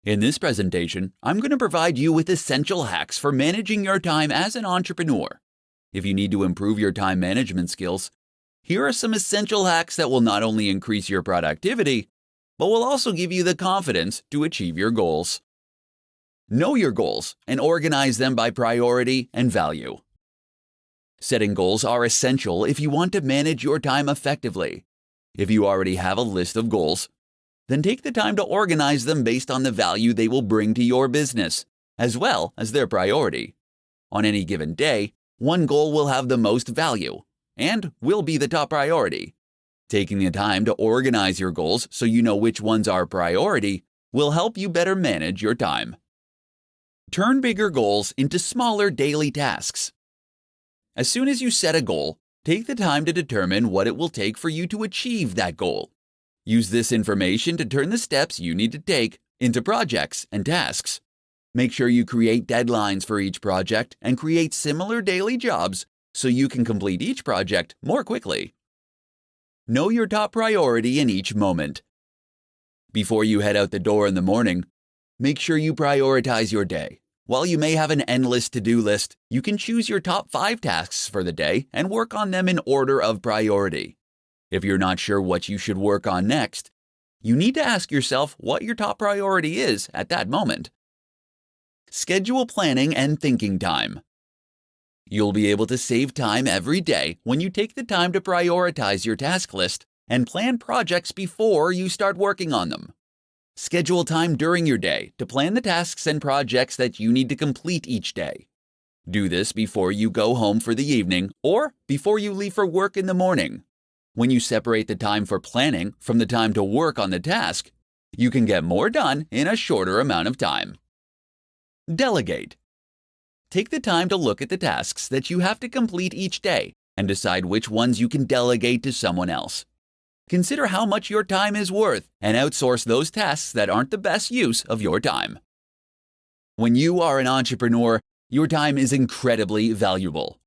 In this presentation, I'm going to provide you with essential hacks for managing your time as an entrepreneur. If you need to improve your time management skills, here are some essential hacks that will not only increase your productivity, but will also give you the confidence to achieve your goals. Know your goals and organize them by priority and value. Setting goals are essential if you want to manage your time effectively. If you already have a list of goals, then take the time to organize them based on the value they will bring to your business, as well as their priority. On any given day, one goal will have the most value and will be the top priority. Taking the time to organize your goals so you know which ones are priority will help you better manage your time. Turn bigger goals into smaller daily tasks. As soon as you set a goal, take the time to determine what it will take for you to achieve that goal. Use this information to turn the steps you need to take into projects and tasks. Make sure you create deadlines for each project and create similar daily jobs so you can complete each project more quickly. Know your top priority in each moment. Before you head out the door in the morning, make sure you prioritize your day. While you may have an endless to-do list, you can choose your top 5 tasks for the day and work on them in order of priority. If you're not sure what you should work on next, you need to ask yourself what your top priority is at that moment. Schedule planning and thinking time. You'll be able to save time every day when you take the time to prioritize your task list and plan projects before you start working on them. Schedule time during your day to plan the tasks and projects that you need to complete each day. Do this before you go home for the evening or before you leave for work in the morning. When you separate the time for planning from the time to work on the task, you can get more done in a shorter amount of time. Delegate. Take the time to look at the tasks that you have to complete each day and decide which ones you can delegate to someone else. Consider how much your time is worth and outsource those tasks that aren't the best use of your time. When you are an entrepreneur, your time is incredibly valuable.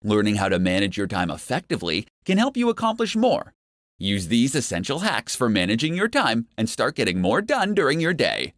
Learning how to manage your time effectively can help you accomplish more. Use these essential hacks for managing your time and start getting more done during your day.